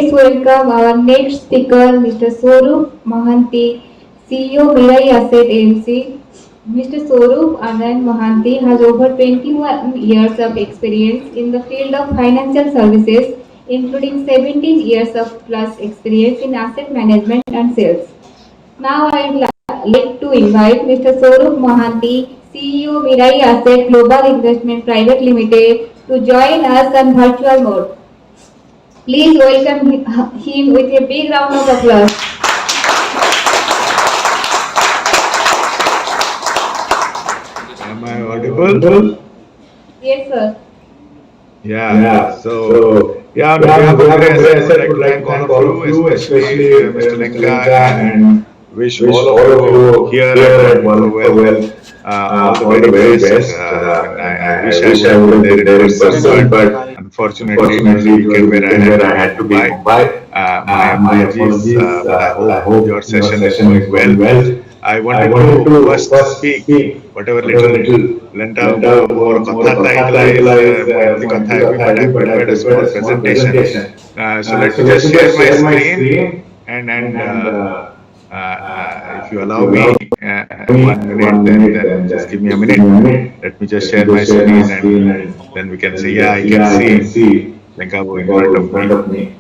please welcome our next speaker, Mr. Swaroop Mahanti, CEO Mirai Asset AMC. Mr. Swaroop Anand Mahanti has over 21 years of experience in the field of financial services, including 17 years of plus experience in asset management and sales. Now I would like to invite Mr. Swaroop Mahanti, CEO Mirai Asset Global Investment Private Limited, to join us on virtual mode. Please welcome him with a big round of applause. Am I audible? Yes, sir. On behalf of Mirai Asset, I would like to thank all of you, especially Mr. Lenka, and wish all of you here at wallet4wealth all the very best. I wish I would have been there in person, but unfortunately it became where I had to be in Mumbai. My apologies, but I hope your session is going well. I wanted to first speak whatever little lent out more katha is my katha heavy, but I prepared a small presentation. So let me just share my screen and if you allow me 1 minute, then just give me a minute. Let me just share my screen and then we can see. Yeah, I can see Lenka in front of me.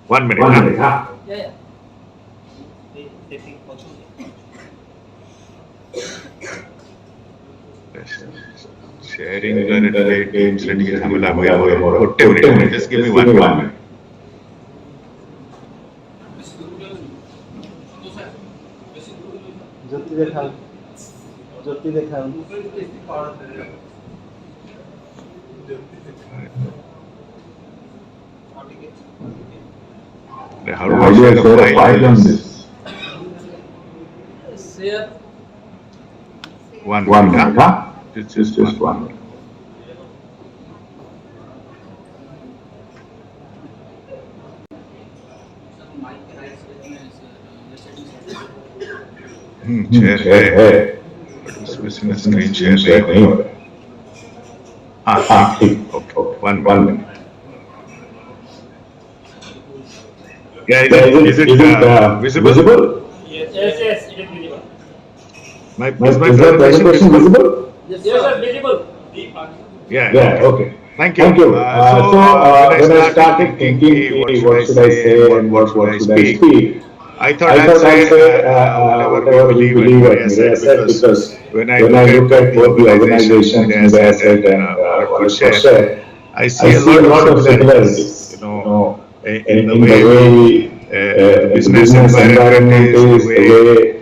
1 minute. 1 minute. Yeah. Sharing just give me 1 minute. How do I share a file on this? Share. 1 minute, huh? Just 1 minute. Share है but उसमें screen share नहीं हो रहा ठीक okay 1 minute. Yeah, is it visible? Yes, it is visible. Is my presentation visible? Yes, sir, visible. Yeah, okay. Thank you. When I started thinking, what should I say and what should I speak, I thought I'd say whatever we believe at Mirai Asset, because when I look at both the organizations, Mirai Asset and wallet4share, I see a lot of similarities. In the way the business environment is, the way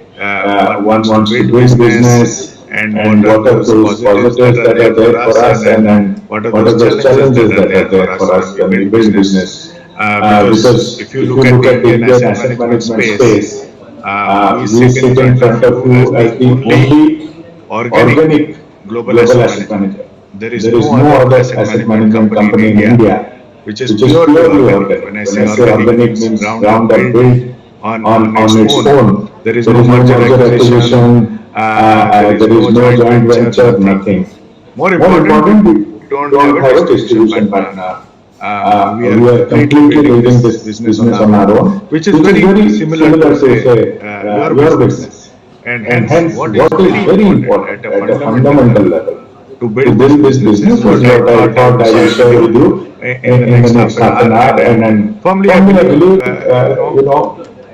one wants to do business, and what are those positives that are there for us, and what are those challenges that are there for us when we build business. Because if you look at the Indian asset management space, we sit in front of you as the only organic global asset manager. There is no other asset management company in India which is purely organic. When I say organic means ground up built on its own. There is no merger acquisition, there is no joint venture, nothing. More important, we don't have a distribution partner. We are completely building this business on our own, which is very similar to say your business. And hence, what is very important at a fundamental level to build this business is what I thought I will share with you in the next half an hour. And firmly I believe,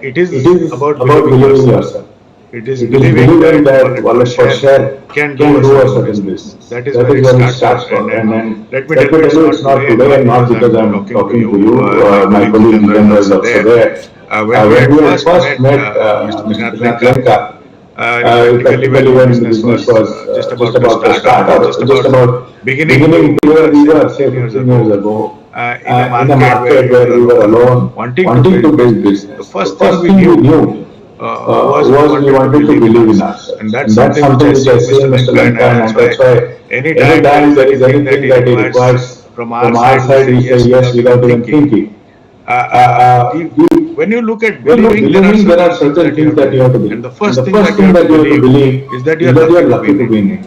it is about believing in yourself. It is believing that wallet4share can do a certain business. That is where it starts from. And let me tell you, it's not today and not because I'm talking to you. My colleague Jitendra is also there. When we first met Mr. Lenka, practically when the business was just about to start, or just about beginning where we were, say 15 years ago, in a market where we were alone, wanting to build business. The first thing we knew was we wanted to believe in us. And that's something which I see in Mr. Lenka, and that's why anytime there is anything that he requires from our side, we say yes without even thinking. When you look at believing, there are certain things that you have to believe. And the first thing that you have to believe is that you are lucky to be in it.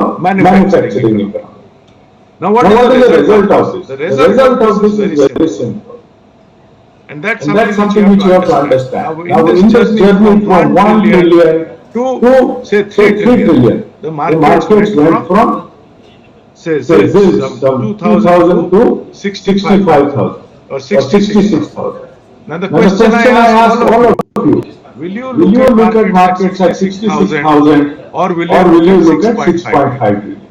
of manufacturing economy. Now, what Now, what is is the the result result of of this? this? The The result result of of this this is is very very simple. simple. And that's And that's something something which which you you have have to to understand. understand. Now, Now, in in this this journey journey from from 1 1 trillion trillion to, to, say, 3 say, 3 trillion, trillion, the the markets markets went went from, from, say, say, ZILs, zills some from 2000 2000 to to 65,000 65,000 or or 66,000. 66,000. Now, the Now, the question I question I ask ask all of all of you, you, will you will look you at look at markets at markets at 66,000 66,000 or will you or will look you at look at 6.5 6.5 trillion? trillion?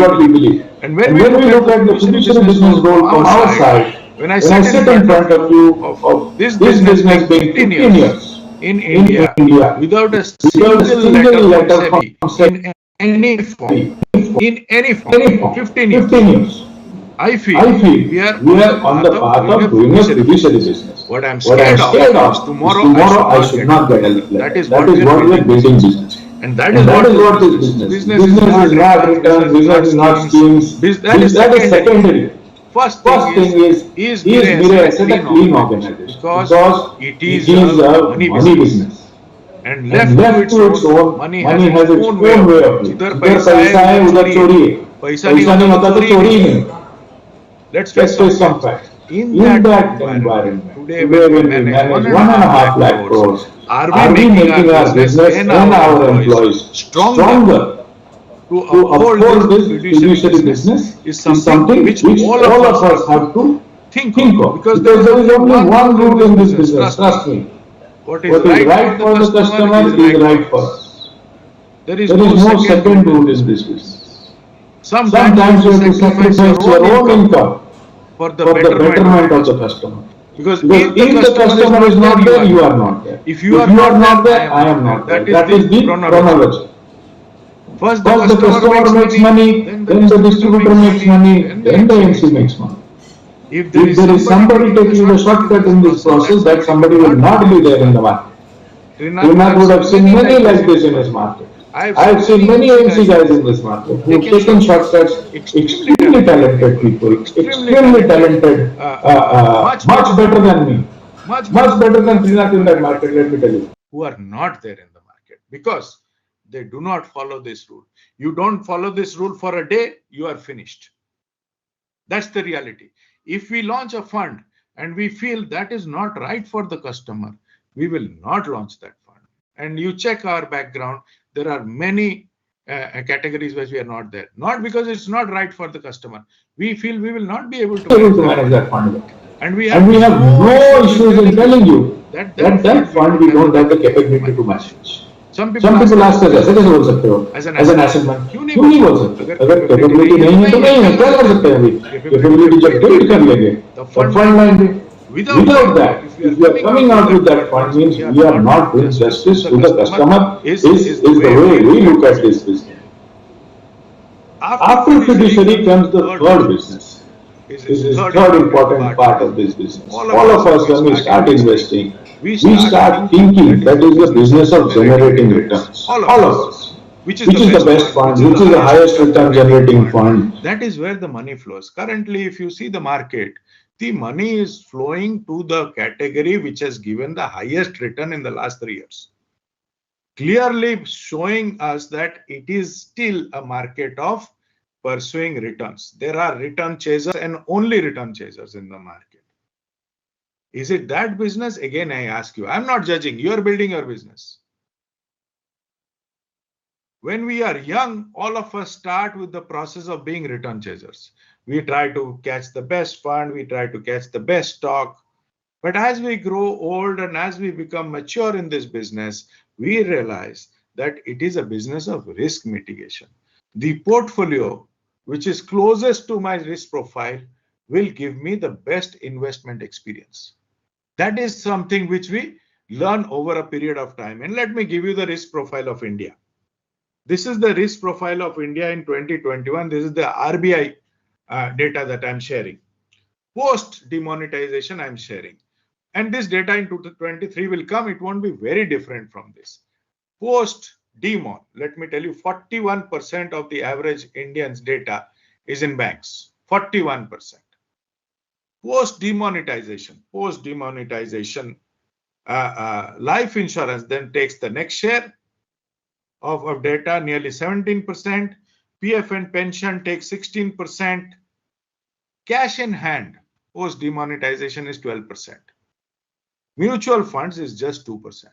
believe. And when And we when we look look at at the the fiduciary fiduciary business business role role from our side, when I when I sit in sit in front of front of you you of this this business business being being 15 15 years years in in India India without a without a single single letter from letter from SEBI SEBI, in any form, any form, 15 15 years. years. I feel I feel we are we on the are on path the of path doing a of doing a fiduciary fiduciary business. business. What I'm What I'm scared scared of is of is tomorrow I tomorrow should I not should get a not get a letter. That letter. is That what is we are what we are building building business. business. And that is And that what is this what this business is. business. Business is Business not is not returns, business returns, is not business is not schemes. schemes. That is That is secondary. secondary. First thing First thing is is Mira Asset Mira a Asset a clean clean organization? organization Because because it it is is a a money money business. business. And And left to left its to its own, own, money has money its has its own way own of way doing. of doing. जिधर जिधर पैसा है पैसा है उधर उधर चोरी है, चोरी है, पैसा नहीं पैसा होता नहीं तो होता तो चोरी नहीं चोरी ही है. नहीं होता. Let's face Let's some face some facts. facts. In that environment, today when we manage 1.5 lakh crores, are we making our business and our employees stronger to uphold this fiduciary business is something which all of us have to think of, because there is only one rule in this business, trust me. What is right for the customer is right for us. There is no second rule in this business. Sometimes you have to sacrifice your own income for the betterment of the customer. Because if the customer is not there, you are not there. If you are not there, I am not there. That is the chronology. First the customer makes money, then the distributor makes money, then the MC makes money. If there is somebody taking the shortcut in this process, that somebody will not be there in the market. Srinath would have seen many like this in his market. I have seen many MC guys in this market who have taken shortcuts, extremely talented people, extremely talented, much better than me, much better than Srinath in that market, let me tell you. Who are not there in the market because they do not follow this rule. You don't follow this rule for a day, you are finished. That's the reality. If we launch a fund and we feel that is not right for the customer, we will not launch that fund. And you check our background, there are many categories where we are not there. Not because it's not right for the customer. We feel we will not be able to manage that fund. And we have no issues in telling you that fund we don't have the capability to manage. Some people ask us ऐसे कैसे बोल सकते हो as an asset man क्यों नहीं बोल सकते अगर कैपेबिलिटी नहीं है तो नहीं है क्या कर सकते हैं अभी कैपेबिलिटी जब बिल्ड कर लेंगे तो फंड लाएंगे without that if we are coming out with that fund means we are not doing justice to the customer is the way we look at this business. After fiduciary comes the third business. Is the third important part of this business. All of us when we start investing, we start thinking that is the business of generating returns. All of us. Which is the best fund, which is the highest return generating fund. That is where the money flows. Currently, if you see the market, the money is flowing to the category which has given the highest return in the last 3 years. Clearly showing us that it is still a market of pursuing returns. There are return chasers and only return chasers in the market. Is it that business? Again, I ask you, I'm not judging, you're building your business. When we are young, all of us start with the process of being return chasers. We try to catch the best fund, we try to catch the best stock. But as we grow old and as we become mature in this business, we realize that it is a business of risk mitigation. The portfolio which is closest to my risk profile will give me the best investment experience. That is something which we learn over a period of time. And let me give you the risk profile of India. This is the risk profile of India in 2021. This is the RBI data that I'm sharing. Post demonetization, I'm sharing. And this data in 2023 will come. It won't be very different from this. Post demon, let me tell you, 41% of the average Indians' data is in banks. 41%. Post demonetization, life insurance then takes the next share of data, nearly 17%. PF and pension takes 16%. Cash in hand, post demonetization is 12%. Mutual funds is just 2%.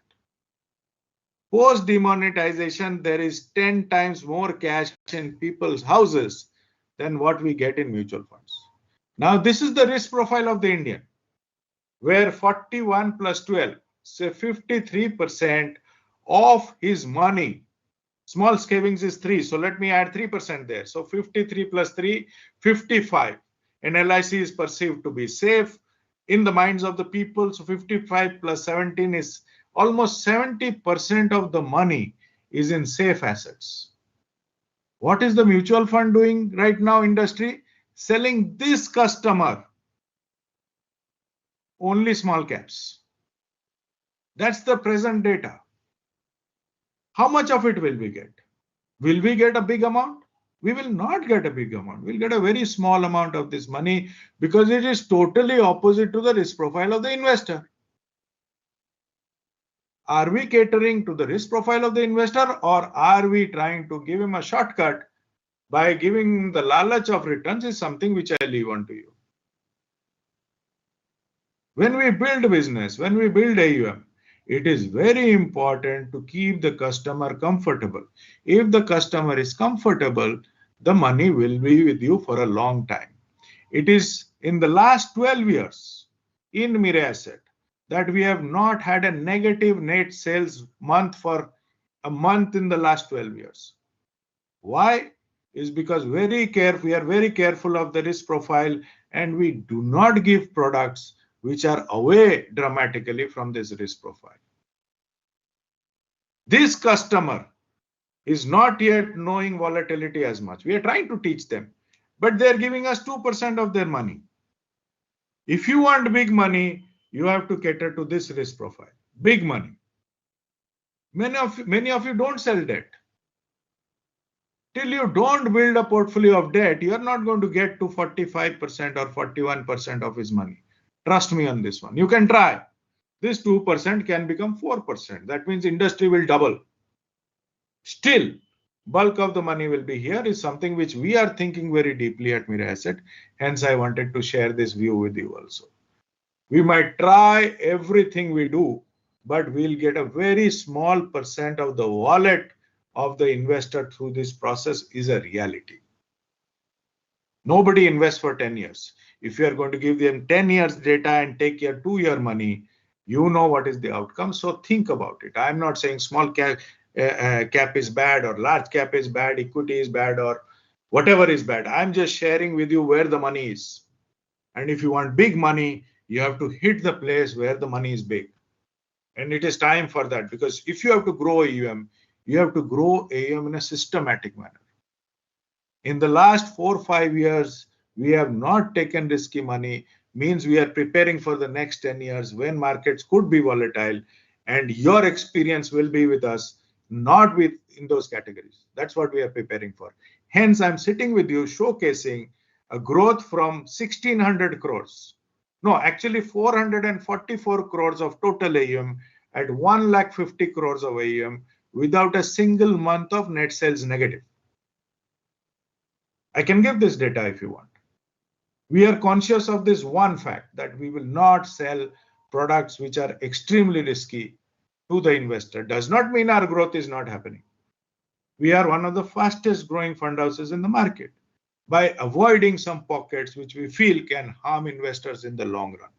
Post demonetization, there is 10 times more cash in people's houses than what we get in mutual funds. Now, this is the risk profile of the Indian, where 41 plus 12, say 53% of his money, small savings is 3, so let me add 3% there. So 53 plus 3, 55. And LIC is perceived to be safe in the minds of the people. So 55 plus 17 is almost 70% of the money is in safe assets. What is the mutual fund doing right now, industry? Selling this customer only small caps. That's the present data. How much of it will we get? Will we get a big amount? We will not get a big amount. We'll get a very small amount of this money because it is totally opposite to the risk profile of the investor. Are we catering to the risk profile of the investor, or are we trying to give him a shortcut by giving the lalach of returns? Is something which I leave on to you. When we build business, when we build AUM, it is very important to keep the customer comfortable. If the customer is comfortable, the money will be with you for a long time. It is in the last 12 years in Mirai Asset that we have not had a negative net sales month for a month in the last 12 years. Why? Is because we are very careful of the risk profile, and we do not give products which are away dramatically from this risk profile. This customer is not yet knowing volatility as much. We are trying to teach them, but they are giving us 2% of their money. If you want big money, you have to cater to this risk profile. Big money. Many of you don't sell debt. Till you don't build a portfolio of debt, you are not going to get to 45% or 41% of his money. Trust me on this one. You can try. This 2% can become 4%. That means industry will double. Still, bulk of the money will be here is something which we are thinking very deeply at Mirai Asset. Hence, I wanted to share this view with you also. We might try everything we do, but we'll get a very small percent of the wallet of the investor through this process is a reality. Nobody invests for 10 years. If you are going to give them 10 years data and take your 2-year money, you know what is the outcome. So think about it. I'm not saying small cap is bad or large cap is bad, equity is bad or whatever is bad. I'm just sharing with you where the money is. And if you want big money, you have to hit the place where the money is big. And it is time for that, because if you have to grow AUM, you have to grow AUM in a systematic manner. In the last 4 or 5 years, we have not taken risky money, means we are preparing for the next 10 years when markets could be volatile, and your experience will be with us, not with in those categories. That's what we are preparing for. Hence, I'm sitting with you showcasing a growth from 1600 crores. No, actually 444 crores of total AUM at 150 crores of AUM without a single month of net sales negative. I can give this data if you want. We are conscious of this one fact, that we will not sell products which are extremely risky to the investor. Does not mean our growth is not happening. We are one of the fastest growing fund houses in the market by avoiding some pockets which we feel can harm investors in the long run.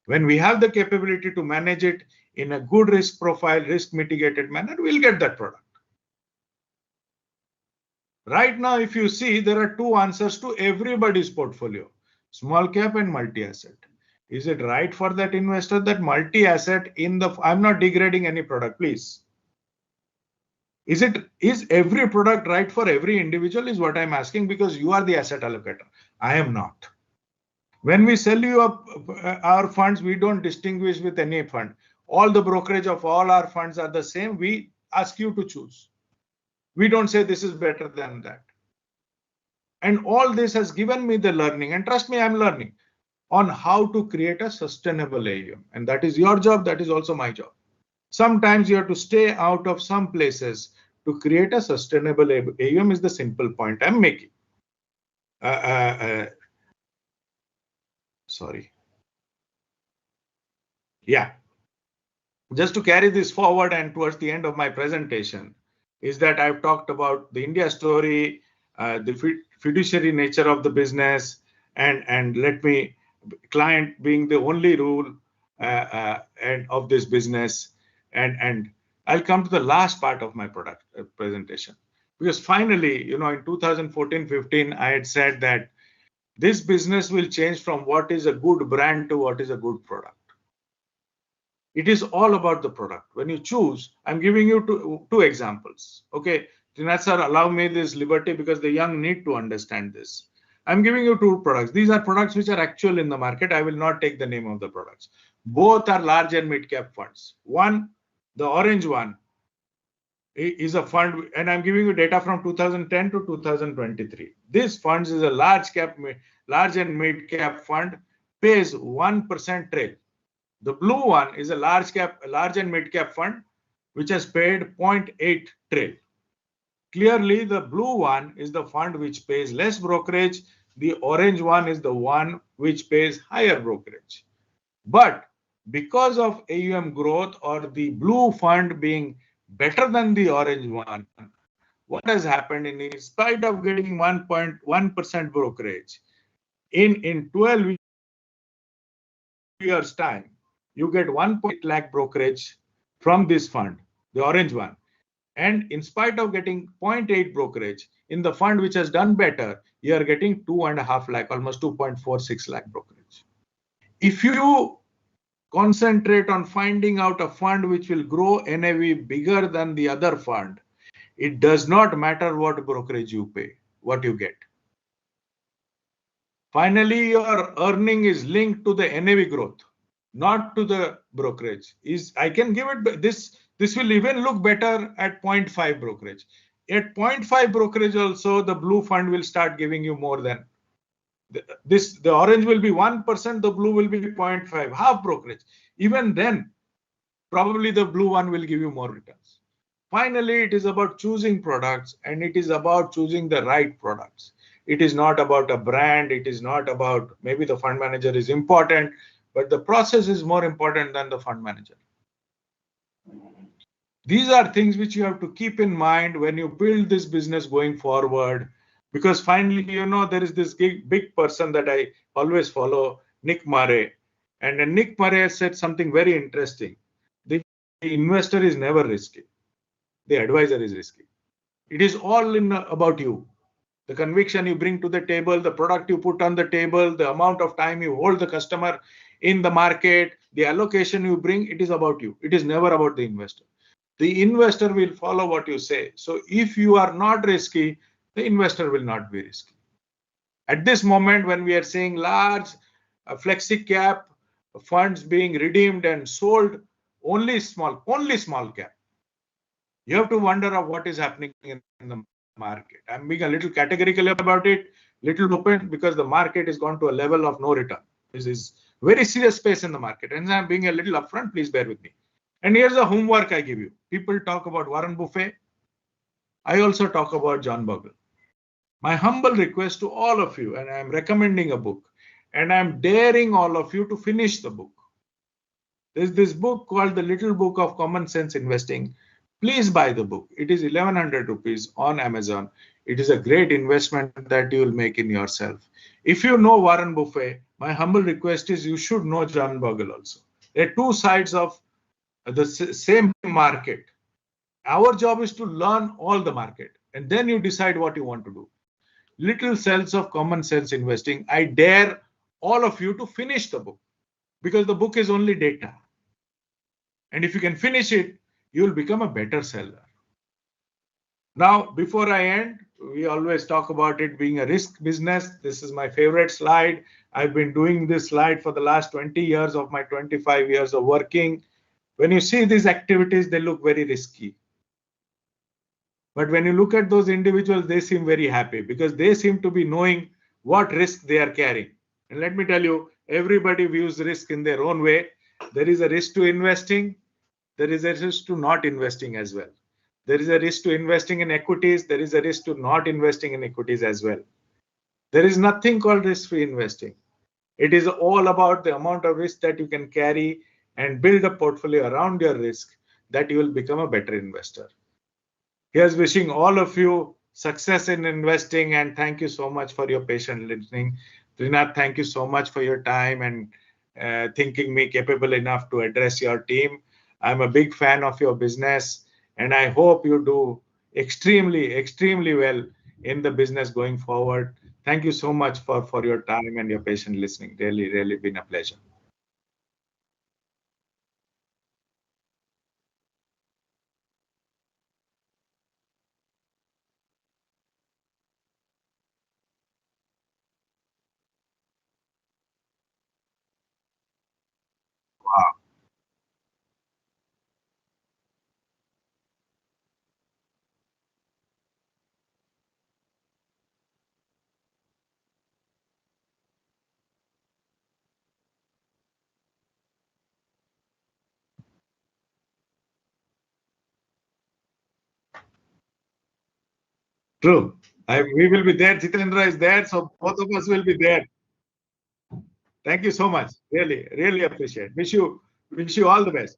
When we have the capability to manage it in a good risk profile, risk mitigated manner, we'll get that product. Right now, if you see, there are 2 answers to everybody's portfolio, small cap and multi-asset. Is it right for that investor that multi-asset I'm not degrading any product, please. Is every product right for every individual is what I'm asking, because you are the asset allocator. I am not. When we sell you our funds, we don't distinguish with any fund. All the brokerage of all our funds are the same. We ask you to choose. We don't say this is better than that. And all this has given me the learning, and trust me, I'm learning on how to create a sustainable AUM. And that is your job. That is also my job. Sometimes you have to stay out of some places to create a sustainable AUM is the simple point I'm making. Sorry. Yeah. Just to carry this forward and towards the end of my presentation is that I've talked about the India story, the fiduciary nature of the business, and let me, client being the only rule and of this business. And I'll come to the last part of my product presentation, because finally, in 2014-15, I had said that this business will change from what is a good brand to what is a good product. It is all about the product. When you choose, I'm giving you two examples. Okay, Trinath sir, allow me this liberty because the young need to understand this. I'm giving you 2 products. These are products which are actual in the market. I will not take the name of the products. Both are large and mid cap funds. One, the orange one, is a fund, and I'm giving you data from 2010 to 2023. This fund is a large and mid cap fund, pays 1% trail. The blue one is a large and mid cap fund, which has paid 0.8 trail. Clearly, the blue one is the fund which pays less brokerage. The orange one is the one which pays higher brokerage. But because of AUM growth or the blue fund being better than the orange one, what has happened in spite of getting 1.1% brokerage, in 12 years time, you get 1.8 lakh brokerage from this fund, the orange one. And in spite of getting 0.8 brokerage in the fund which has done better, you are getting 2.5 lakh, almost 2.46 lakh brokerage. If you concentrate on finding out a fund which will grow NAV bigger than the other fund, it does not matter what brokerage you pay, what you get. Finally, your earning is linked to the NAV growth, not to the brokerage. I can give it this will even look better at 0.5 brokerage. At 0.5 brokerage also, the blue fund will start giving you more than the orange will be 1%, the blue will be 0.5, half brokerage. Even then, probably the blue one will give you more returns. Finally, it is about choosing products, and it is about choosing the right products. It is not about a brand. It is not about, maybe the fund manager is important, but the process is more important than the fund manager. These are things which you have to keep in mind when you build this business going forward. Because finally, there is this big person that I always follow, Nick Murray. And Nick Murray has said something very interesting. The investor is never risky. The advisor is risky. It is all about you. The conviction you bring to the table, the product you put on the table, the amount of time you hold the customer in the market, the allocation you bring, it is about you. It is never about the investor. The investor will follow what you say. So if you are not risky, the investor will not be risky. At this moment, when we are seeing large flexi cap funds being redeemed and sold, only small cap, you have to wonder of what is happening in the market. I'm being a little categorical about it, little open, because the market has gone to a level of no return. This is very serious space in the market, and I'm being a little upfront. Please bear with me. And here's a homework I give you. People talk about Warren Buffett. I also talk about John Bogle. My humble request to all of you, and I'm recommending a book, and I'm daring all of you to finish the book. There's this book called The Little Book of Common Sense Investing. Please buy the book. It is 1100 rupees on Amazon. It is a great investment that you will make in yourself. If you know Warren Buffett, my humble request is you should know John Bogle also. There are two sides of the same market. Our job is to learn all the market, and then you decide what you want to do. Little Cells of Common Sense Investing. I dare all of you to finish the book, because the book is only data. And if you can finish it, you will become a better seller. Now, before I end, we always talk about it being a risk business. This is my favorite slide. I've been doing this slide for the last 20 years of my 25 years of working. When you see these activities, they look very risky. But when you look at those individuals, they seem very happy, because they seem to be knowing what risk they are carrying. And let me tell you, everybody views risk in their own way. There is a risk to investing. There is a risk to not investing as well. There is a risk to investing in equities. There is a risk to not investing in equities as well. There is nothing called risk-free investing. It is all about the amount of risk that you can carry and build a portfolio around your risk, that you will become a better investor. Here's wishing all of you success in investing, and thank you so much for your patient listening. Trinath, thank you so much for your time and thinking me capable enough to address your team. I'm a big fan of your business, and I hope you do extremely, extremely well in the business going forward. Thank you so much for your time and your patient listening. Really, really been a pleasure. Wow. True. We will be there. Jitendra is there, so both of us will be there. Thank you so much. Really, really appreciate. Wish you all the best.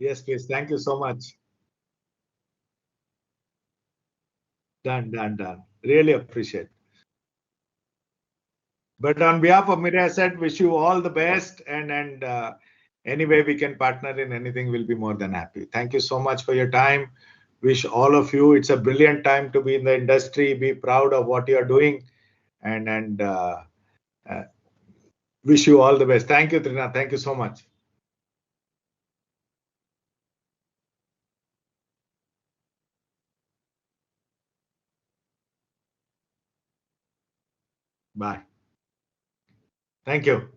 Yes, please. Thank you so much. Done, done, done. Really appreciate. But on behalf of Mira said, wish you all the best, and any way we can partner in anything, we'll be more than happy. Thank you so much for your time. Wish all of you, it's a brilliant time to be in the industry. Be proud of what you are doing, and uh, wish you all the best. Thank you, Trina. Thank you so much. Bye. Thank you.